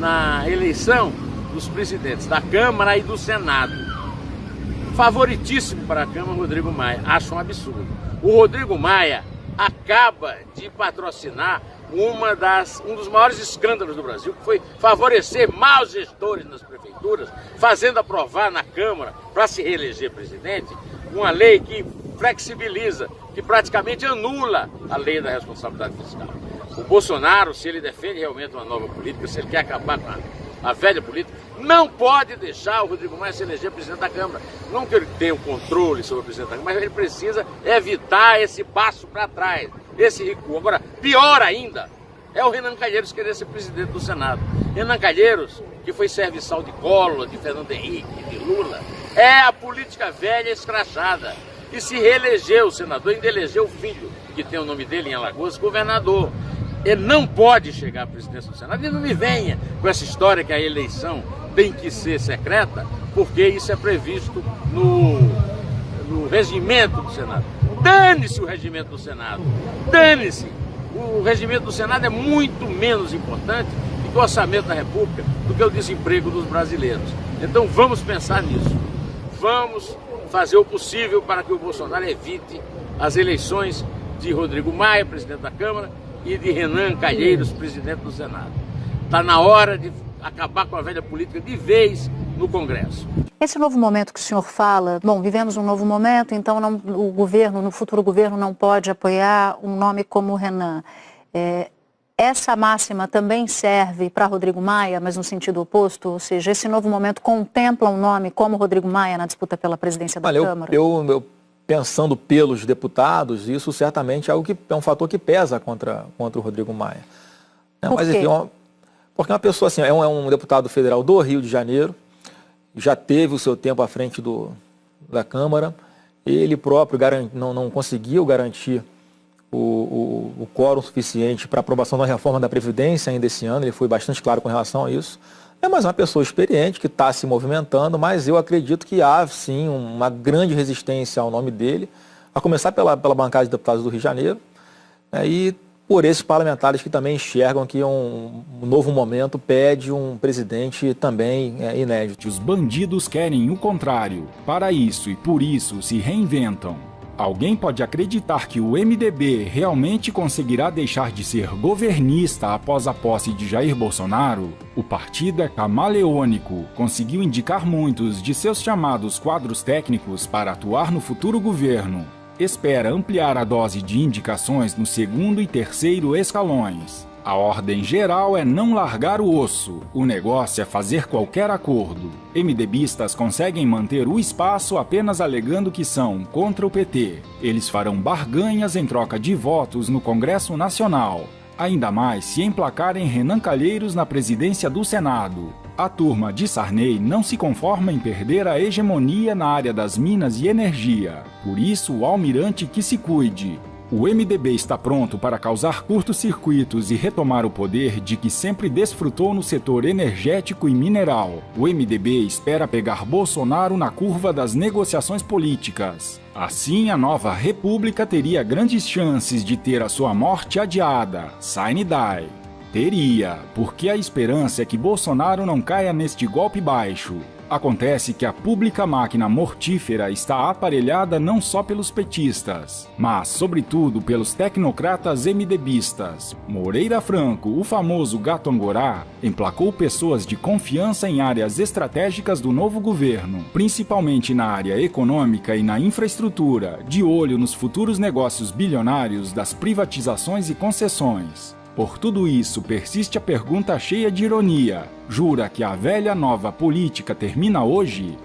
na eleição dos presidentes da Câmara e do Senado. Favoritíssimo para a Câmara, Rodrigo Maia. Acho um absurdo. O Rodrigo Maia acaba de patrocinar um dos maiores escândalos do Brasil, que foi favorecer maus gestores nas prefeituras, fazendo aprovar na Câmara, para se reeleger presidente, uma lei que flexibiliza, que praticamente anula a lei da responsabilidade fiscal. O Bolsonaro, se ele defende realmente uma nova política, se ele quer acabar com a velha política, não pode deixar o Rodrigo Maia se eleger presidente da Câmara. Não que ele tenha o controle sobre o presidente da Câmara, mas ele precisa evitar esse passo para trás, esse recuo. Agora, pior ainda, é o Renan Calheiros querer ser presidente do Senado. Renan Calheiros, que foi serviçal de Collor, de Fernando Henrique, de Lula, é a política velha escrachada. E se reelegeu o senador, ainda elegeu o filho, que tem o nome dele em Alagoas, governador. Ele não pode chegar à presidência do Senado. E não me venha com essa história que a eleição tem que ser secreta, porque isso é previsto no regimento do Senado. Dane-se o regimento do Senado. Dane-se. O regimento do Senado é muito menos importante do que o orçamento da República, do que o desemprego dos brasileiros. Então vamos pensar nisso. Vamos fazer o possível para que o Bolsonaro evite as eleições de Rodrigo Maia, presidente da Câmara, e de Renan Calheiros, presidente do Senado. Está na hora de acabar com a velha política de vez no Congresso. Esse novo momento que o senhor fala, bom, vivemos um novo momento, então o governo, no futuro governo, não pode apoiar um nome como o Renan. Essa máxima também serve para Rodrigo Maia, mas no sentido oposto? Ou seja, esse novo momento contempla um nome como Rodrigo Maia na disputa pela presidência da Câmara? Eu pensando pelos deputados, isso certamente é um fator que pesa contra o Rodrigo Maia. Por quê? Porque uma pessoa assim, é um deputado federal do Rio de Janeiro, já teve o seu tempo à frente da Câmara, ele próprio não conseguiu garantir o quórum suficiente para aprovação da reforma da Previdência ainda esse ano, ele foi bastante claro com relação a isso. É mais uma pessoa experiente que está se movimentando, mas eu acredito que há, sim, uma grande resistência ao nome dele, a começar pela bancada de deputados do Rio de Janeiro, e por esses parlamentares que também enxergam que um novo momento pede um presidente também inédito. Os bandidos querem o contrário. Para isso e por isso se reinventam. Alguém pode acreditar que o MDB realmente conseguirá deixar de ser governista após a posse de Jair Bolsonaro? O partido é camaleônico, conseguiu indicar muitos de seus chamados quadros técnicos para atuar no futuro governo. Espera ampliar a dose de indicações no segundo e terceiro escalões. A ordem geral é não largar o osso, o negócio é fazer qualquer acordo. MDBistas conseguem manter o espaço apenas alegando que são contra o PT. Eles farão barganhas em troca de votos no Congresso Nacional. Ainda mais se emplacarem Renan Calheiros na presidência do Senado. A turma de Sarney não se conforma em perder a hegemonia na área das minas e energia. Por isso, o almirante que se cuide. O MDB está pronto para causar curtos-circuitos e retomar o poder de que sempre desfrutou no setor energético e mineral. O MDB espera pegar Bolsonaro na curva das negociações políticas. Assim, a nova república teria grandes chances de ter a sua morte adiada, sine die. Teria, porque a esperança é que Bolsonaro não caia neste golpe baixo. Acontece que a pública máquina mortífera está aparelhada não só pelos petistas, mas, sobretudo, pelos tecnocratas MDBistas. Moreira Franco, o famoso gato angorá, emplacou pessoas de confiança em áreas estratégicas do novo governo, principalmente na área econômica e na infraestrutura, de olho nos futuros negócios bilionários das privatizações e concessões. Por tudo isso, persiste a pergunta cheia de ironia. Jura que a velha nova política termina hoje?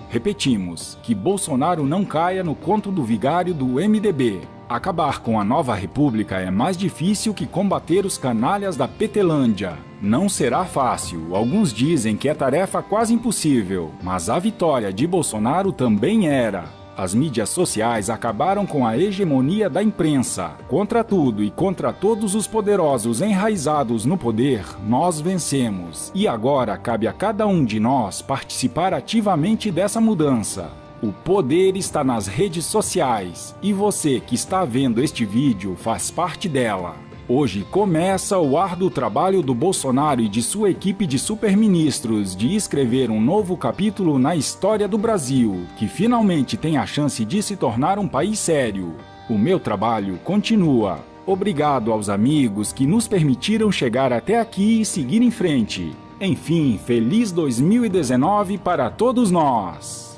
Repetimos, que Bolsonaro não caia no conto do vigário do MDB. Acabar com a nova república é mais difícil que combater os canalhas da Petelândia. Não será fácil, alguns dizem que é tarefa quase impossível, mas a vitória de Bolsonaro também era. As mídias sociais acabaram com a hegemonia da imprensa. Contra tudo e contra todos os poderosos enraizados no poder, nós vencemos. E agora cabe a cada um de nós participar ativamente dessa mudança. O poder está nas redes sociais e você que está vendo este vídeo faz parte dela. Hoje começa o árduo trabalho do Bolsonaro e de sua equipe de superministros de escrever um novo capítulo na história do Brasil, que finalmente tem a chance de se tornar um país sério. O meu trabalho continua. Obrigado aos amigos que nos permitiram chegar até aqui e seguir em frente. Enfim, feliz 2019 para todos nós!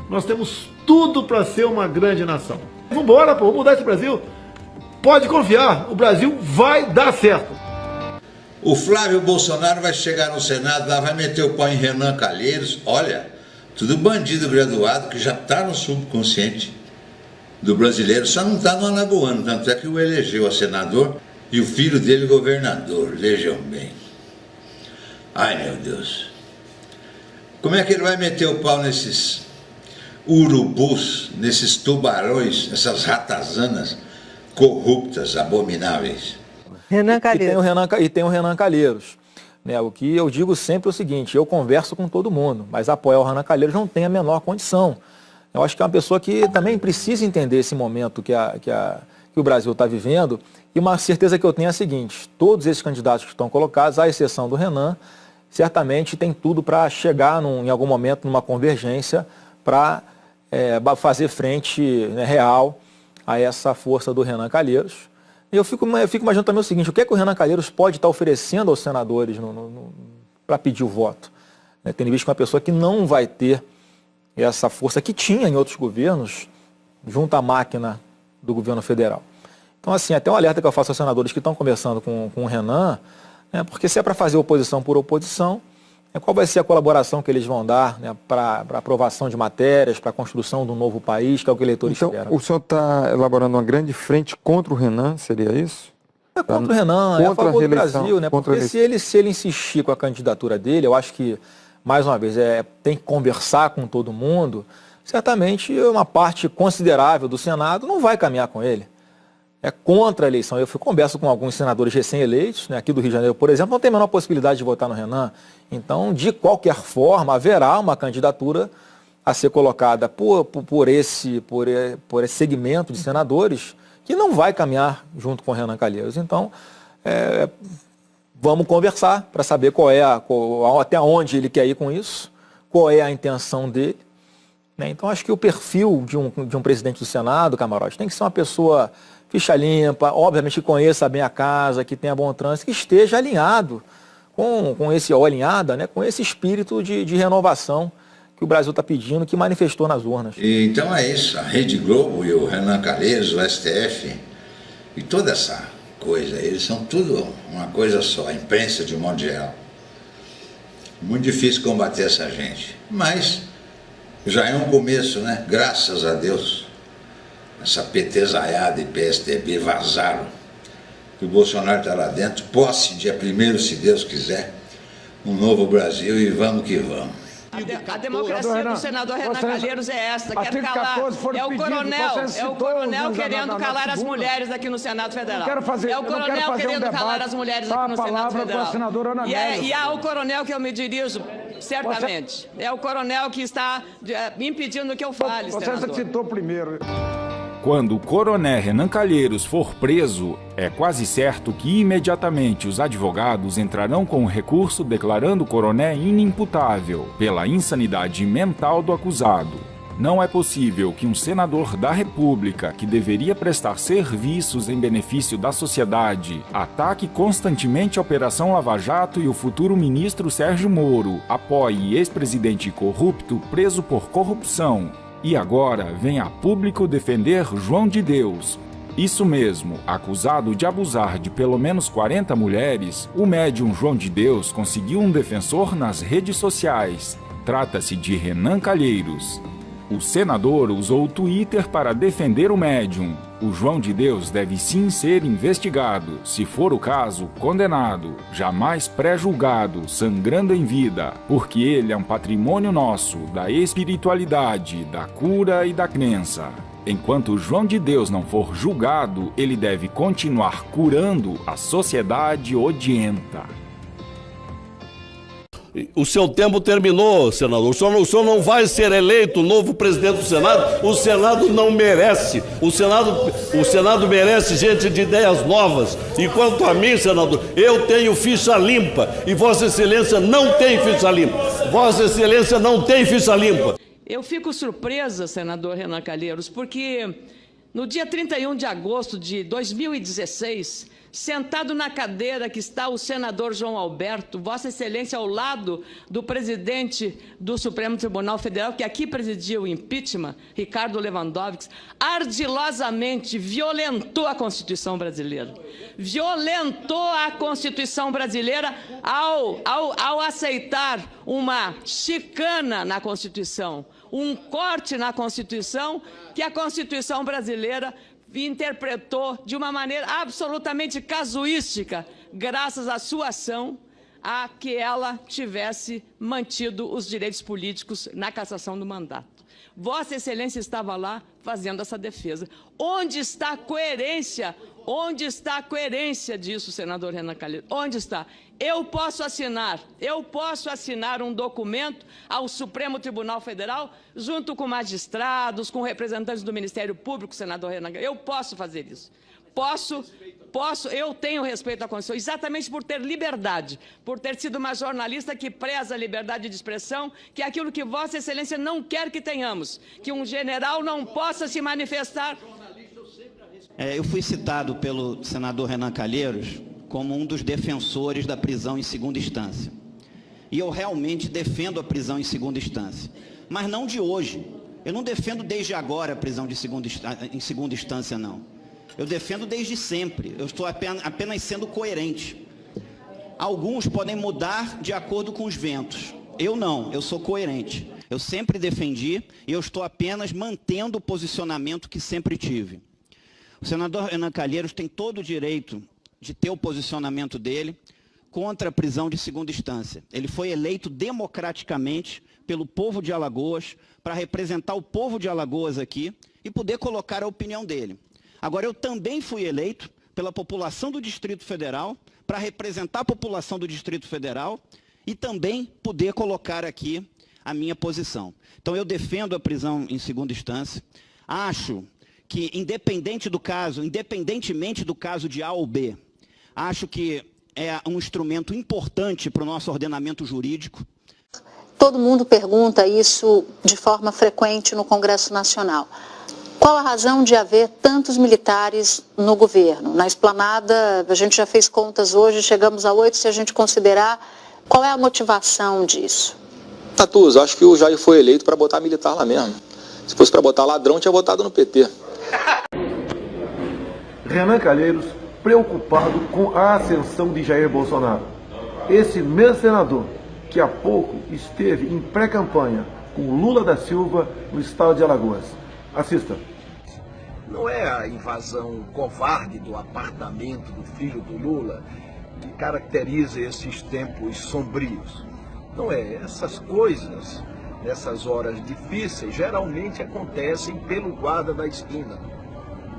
Nós temos tudo para ser uma grande nação. Vamos embora, vamos mudar esse Brasil. Pode confiar, o Brasil vai dar certo. O Flávio Bolsonaro vai chegar no Senado, lá vai meter o pau em Renan Calheiros. Olha, tudo bandido graduado que já está no subconsciente do brasileiro, só não está no alagoano, tanto é que o elegeu a senador e o filho dele governador. Vejam bem. Ai, meu Deus. Como é que ele vai meter o pau nesses urubus, nesses tubarões, essas ratazanas corruptas, abomináveis? Renan Calheiros. E tem o Renan Calheiros. Né? O que eu digo sempre é o seguinte: eu converso com todo mundo, mas apoiar o Renan Calheiros não tem a menor condição. Eu acho que é uma pessoa que também precisa entender esse momento que o Brasil está vivendo, e uma certeza que eu tenho é a seguinte: todos esses candidatos que estão colocados, à exceção do Renan, certamente tem tudo para chegar em algum momento numa convergência para fazer frente, né, real a essa força do Renan Calheiros. E eu fico imaginando também o seguinte: o que é que o Renan Calheiros pode estar oferecendo aos senadores para pedir o voto? Tendo visto que uma pessoa que não vai ter essa força que tinha em outros governos, junto à máquina do governo federal. Então, assim, até um alerta que eu faço aos senadores que estão conversando com o Renan, porque se é para fazer oposição por oposição, qual vai ser a colaboração que eles vão dar, né, para aprovação de matérias, para a construção de um novo país, que é o que o eleitor espera. Então, o senhor está elaborando uma grande frente contra o Renan, seria isso? Contra o Renan, contra a favor do Brasil, né? Porque se ele insistir com a candidatura dele, eu acho que, mais uma vez, tem que conversar com todo mundo, certamente uma parte considerável do Senado não vai caminhar com ele. É contra a eleição. Eu converso com alguns senadores recém-eleitos, né, aqui do Rio de Janeiro, por exemplo, não tem a menor possibilidade de votar no Renan. Então, de qualquer forma, haverá uma candidatura a ser colocada por esse segmento de senadores que não vai caminhar junto com o Renan Calheiros. Então, vamos conversar para saber até onde ele quer ir com isso, qual é a intenção dele. Né? Então, acho que o perfil de um presidente do Senado, Camarote, tem que ser uma pessoa ficha limpa, obviamente que conheça bem a casa, que tenha bom trânsito, que esteja alinhado alinhada, né, com esse espírito de renovação que o Brasil está pedindo, que manifestou nas urnas. Então é isso, a Rede Globo e o Renan Calheiros, o STF e toda essa coisa, eles são tudo uma coisa só, a imprensa de um modo geral. Muito difícil combater essa gente, mas já é um começo, né? Graças a Deus. Essa petezaiada e PSDB vazaram, que o Bolsonaro está lá dentro, posse dia 1º, se Deus quiser, um novo Brasil, e vamos que vamos. A democracia do senador Renan Calheiros é esta, quer calar, é o coronel querendo calar as mulheres aqui no Senado Federal. É o coronel querendo calar as mulheres aqui no Senado Federal. E há o coronel que eu me dirijo, certamente, é o coronel que está impedindo que eu fale, senador. Você citou primeiro. Quando o coronel Renan Calheiros for preso, é quase certo que imediatamente os advogados entrarão com o recurso declarando o coronel inimputável pela insanidade mental do acusado. Não é possível que um senador da República, que deveria prestar serviços em benefício da sociedade, ataque constantemente a Operação Lava Jato e o futuro ministro Sérgio Moro apoie ex-presidente corrupto preso por corrupção. E agora vem a público defender João de Deus. Isso mesmo, acusado de abusar de pelo menos 40 mulheres, o médium João de Deus conseguiu um defensor nas redes sociais. Trata-se de Renan Calheiros. O senador usou o Twitter para defender o médium. O João de Deus deve sim ser investigado, se for o caso, condenado, jamais pré-julgado, sangrando em vida, porque ele é um patrimônio nosso, da espiritualidade, da cura e da crença. Enquanto o João de Deus não for julgado, ele deve continuar curando a sociedade odienta. O seu tempo terminou, senador. O senhor não vai ser eleito novo presidente do Senado. O Senado não merece. O Senado merece gente de ideias novas. E quanto a mim, senador, eu tenho ficha limpa. E Vossa Excelência não tem ficha limpa. Vossa Excelência não tem ficha limpa. Eu fico surpresa, senador Renan Calheiros, porque no dia 31 de agosto de 2016, sentado na cadeira que está o senador João Alberto, Vossa Excelência ao lado do presidente do Supremo Tribunal Federal, que aqui presidiu o impeachment, Ricardo Lewandowski, ardilosamente violentou a Constituição brasileira. Violentou a Constituição brasileira ao aceitar uma chicana na Constituição, um corte na Constituição, que a Constituição brasileira interpretou de uma maneira absolutamente casuística, graças à sua ação, a que ela tivesse mantido os direitos políticos na cassação do mandato. Vossa Excelência estava lá fazendo essa defesa. Onde está a coerência? Onde está a coerência disso, senador Renan Calheiros? Onde está? Eu posso assinar um documento ao Supremo Tribunal Federal, junto com magistrados, com representantes do Ministério Público, senador Renan Calheiros. Eu posso fazer isso. Eu tenho respeito à Constituição, exatamente por ter liberdade, por ter sido uma jornalista que preza a liberdade de expressão, que é aquilo que Vossa Excelência não quer que tenhamos, que um general não possa se manifestar. Eu fui citado pelo senador Renan Calheiros como um dos defensores da prisão em segunda instância. E eu realmente defendo a prisão em segunda instância, mas não de hoje. Eu não defendo desde agora a prisão em segunda instância, não. Eu defendo desde sempre. Eu estou apenas sendo coerente. Alguns podem mudar de acordo com os ventos. Eu não, eu sou coerente. Eu sempre defendi e eu estou apenas mantendo o posicionamento que sempre tive. O senador Renan Calheiros tem todo o direito de ter o posicionamento dele contra a prisão de segunda instância. Ele foi eleito democraticamente pelo povo de Alagoas para representar o povo de Alagoas aqui e poder colocar a opinião dele. Agora, eu também fui eleito pela população do Distrito Federal para representar a população do Distrito Federal e também poder colocar aqui a minha posição. Então, eu defendo a prisão em segunda instância. Acho que, independentemente do caso de A ou B, acho que é um instrumento importante para o nosso ordenamento jurídico. Todo mundo pergunta isso de forma frequente no Congresso Nacional. Qual a razão de haver tantos militares no governo? Na esplanada, a gente já fez contas hoje, chegamos a 8, se a gente considerar. Qual é a motivação disso? Tatuso, acho que o Jair foi eleito para botar militar lá mesmo. Se fosse para botar ladrão, tinha botado no PT. Renan Calheiros preocupado com a ascensão de Jair Bolsonaro. Esse mesmo senador que há pouco esteve em pré-campanha com Lula da Silva no estado de Alagoas. Assista. Não é a invasão covarde do apartamento do filho do Lula que caracteriza esses tempos sombrios. Não é. Essas coisas, nessas horas difíceis, geralmente acontecem pelo guarda da esquina,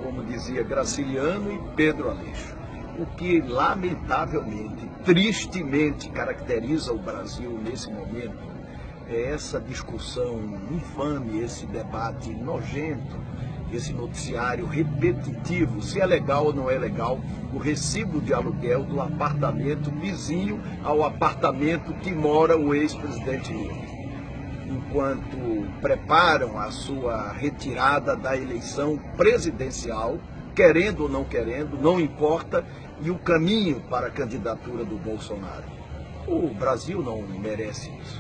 como dizia Graciliano e Pedro Aleixo. O que, lamentavelmente, tristemente caracteriza o Brasil nesse momento é essa discussão infame, esse debate nojento, esse noticiário repetitivo, se é legal ou não é legal, o recibo de aluguel do apartamento vizinho ao apartamento que mora o ex-presidente Lula. Enquanto preparam a sua retirada da eleição presidencial, querendo ou não querendo, não importa, e o caminho para a candidatura do Bolsonaro. O Brasil não merece isso.